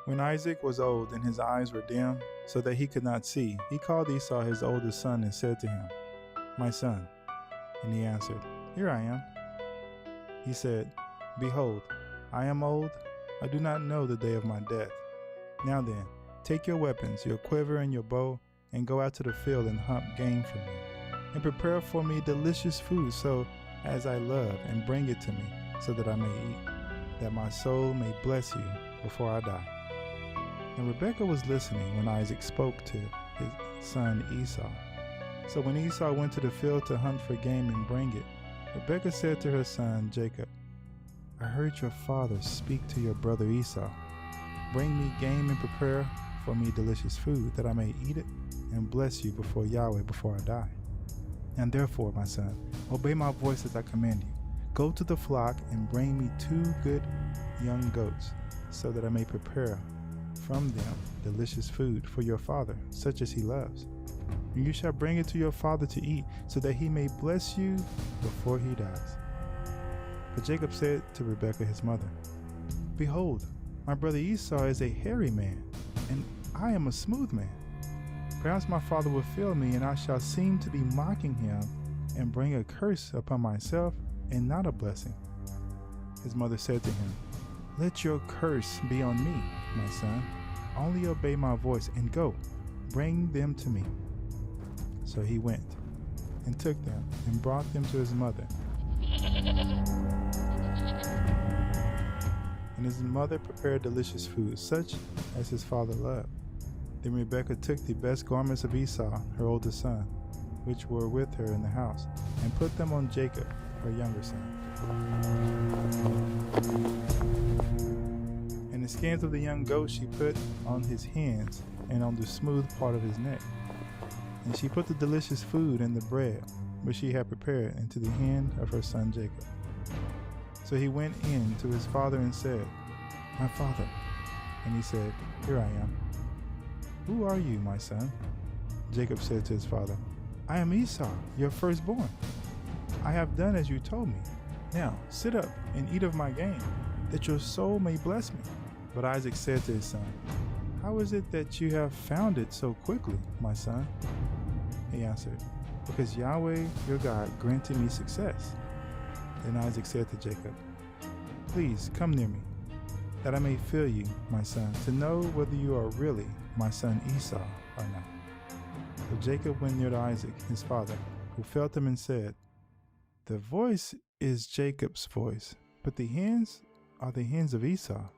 When Isaac was old and his eyes were dim, so that he could not see, he called Esau his oldest son and said to him, "My son." And he answered, "Here I am." He said, "Behold, I am old. I do not know the day of my death. Now then, take your weapons, your quiver and your bow, and go out to the field and hunt game for me, and prepare for me delicious food so as I love, and bring it to me, so that I may eat, that my soul may bless you before I die." And Rebekah was listening when Isaac spoke to his son Esau. So when Esau went to the field to hunt for game and bring it, Rebekah said to her son Jacob, "I heard your father speak to your brother Esau. Bring me game and prepare for me delicious food, that I may eat it and bless you before Yahweh before I die. And therefore, my son, obey my voice as I command you. Go to the flock and bring me 2 good young goats, so that I may prepare from them delicious food for your father, such as he loves. And you shall bring it to your father to eat, so that he may bless you before he dies." But Jacob said to Rebekah his mother, "Behold, my brother Esau is a hairy man, and I am a smooth man. Perhaps my father will fail me, and I shall seem to be mocking him and bring a curse upon myself and not a blessing." His mother said to him, "Let your curse be on me, my son. Only obey my voice and go, bring them to me." So he went and took them and brought them to his mother. And his mother prepared delicious food, such as his father loved. Then Rebekah took the best garments of Esau, her oldest son, which were with her in the house, and put them on Jacob, her younger son. And the skins of the young goat she put on his hands and on the smooth part of his neck. And she put the delicious food and the bread which she had prepared into the hand of her son Jacob. So he went in to his father and said, "My father." And he said, "Here I am." "Who are you, my son?" Jacob said to his father, "I am Esau, your firstborn. I have done as you told me. Now sit up and eat of my game, that your soul may bless me." But Isaac said to his son, "How is it that you have found it so quickly, my son?" He answered, "Because Yahweh your God granted me success." Then Isaac said to Jacob, "Please come near me, that I may feel you, my son, to know whether you are really my son Esau or not." So Jacob went near to Isaac, his father, who felt him and said, "The voice is Jacob's voice, but the hands are the hands of Esau."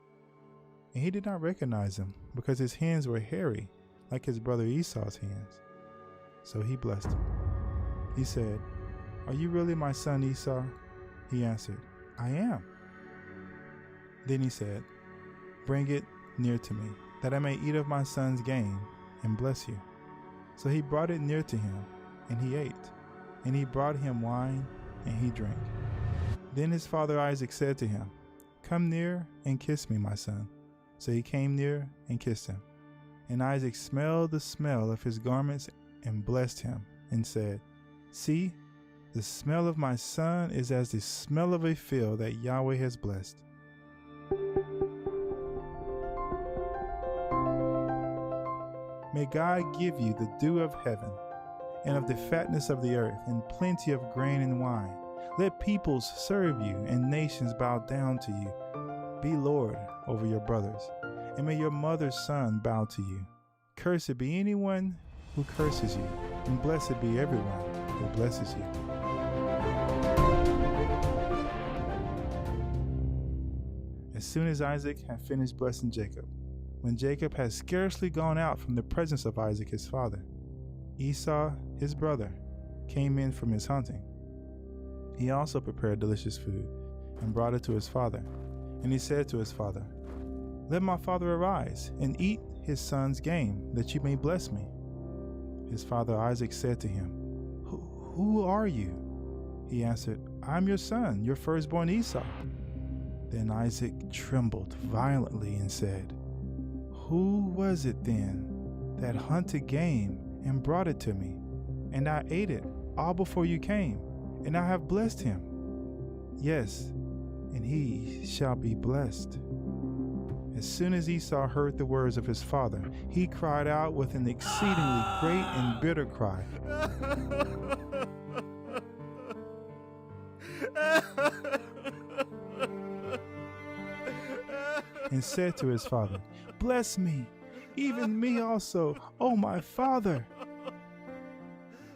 And he did not recognize him, because his hands were hairy, like his brother Esau's hands. So he blessed him. He said, "Are you really my son Esau?" He answered, "I am." Then he said, "Bring it near to me, that I may eat of my son's game and bless you." So he brought it near to him, and he ate. And he brought him wine, and he drank. Then his father Isaac said to him, "Come near and kiss me, my son." So he came near and kissed him. And Isaac smelled the smell of his garments and blessed him, and said, "See, the smell of my son is as the smell of a field that Yahweh has blessed." May God give you the dew of heaven, and of the fatness of the earth, and plenty of grain and wine. Let peoples serve you, and nations bow down to you. Be Lord over your brothers, and may your mother's son bow to you. Cursed be anyone who curses you, and blessed be everyone who blesses you. As soon as Isaac had finished blessing Jacob, when Jacob had scarcely gone out from the presence of Isaac his father, Esau, his brother, came in from his hunting. He also prepared delicious food and brought it to his father. And he said to his father, "Let my father arise and eat his son's game, that you may bless me." His father Isaac said to him, Who are you?" He answered, "I am your son, your firstborn Esau." Then Isaac trembled violently and said, "Who was it then that hunted game and brought it to me? And I ate it all before you came, and I have blessed him. Yes, and he shall be blessed." As soon as Esau heard the words of his father, he cried out with an exceedingly great and bitter cry. And said to his father, "Bless me, even me also, O my father."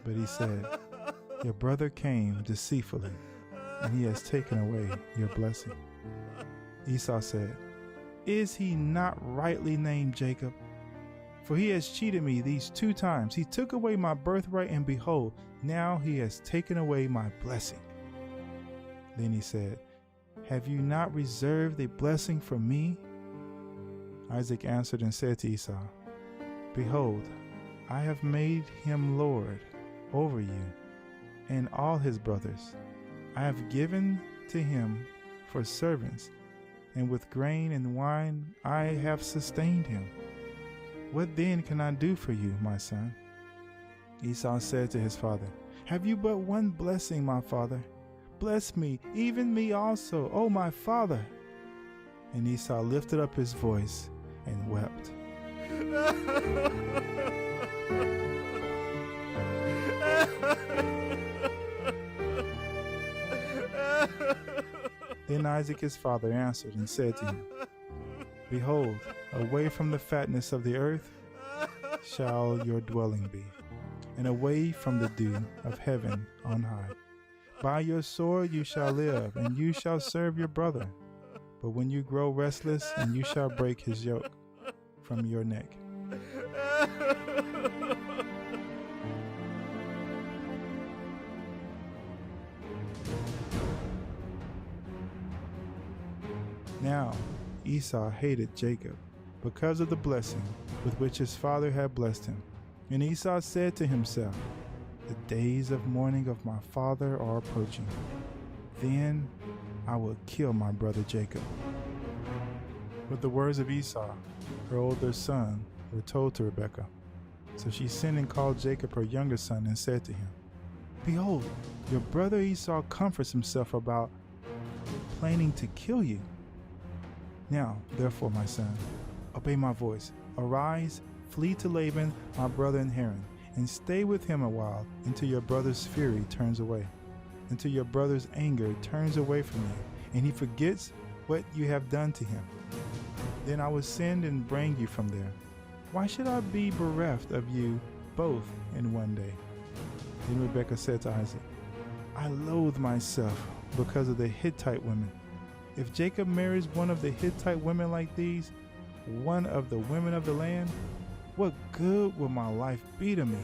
But he said, "Your brother came deceitfully, and he has taken away your blessing." Esau said, "Is he not rightly named Jacob? For he has cheated me these 2 times. He took away my birthright, and behold, now he has taken away my blessing." Then he said, "Have you not reserved a blessing for me?" Isaac answered and said to Esau, "Behold, I have made him lord over you and all his brothers. I have given to him for servants, and with grain and wine I have sustained him. What then can I do for you, my son?" Esau said to his father, "Have you but one blessing, my father? Bless me, even me also, O my father." And Esau lifted up his voice and wept. Then Isaac his father answered and said to him, "Behold, away from the fatness of the earth shall your dwelling be, and away from the dew of heaven on high. By your sword you shall live, and you shall serve your brother. But when you grow restless, and you shall break his yoke from your neck." Now Esau hated Jacob because of the blessing with which his father had blessed him. And Esau said to himself, "The days of mourning of my father are approaching. Then I will kill my brother Jacob." But the words of Esau, her older son, were told to Rebekah. So she sent and called Jacob her younger son and said to him, "Behold, your brother Esau comforts himself about planning to kill you. Now, therefore, my son, obey my voice. Arise, flee to Laban, my brother in Haran, and stay with him a while until your brother's fury turns away, until your brother's anger turns away from you, and he forgets what you have done to him. Then I will send and bring you from there. Why should I be bereft of you both in one day?" Then Rebekah said to Isaac, "I loathe myself because of the Hittite women. If Jacob marries one of the Hittite women like these, one of the women of the land, what good will my life be to me?"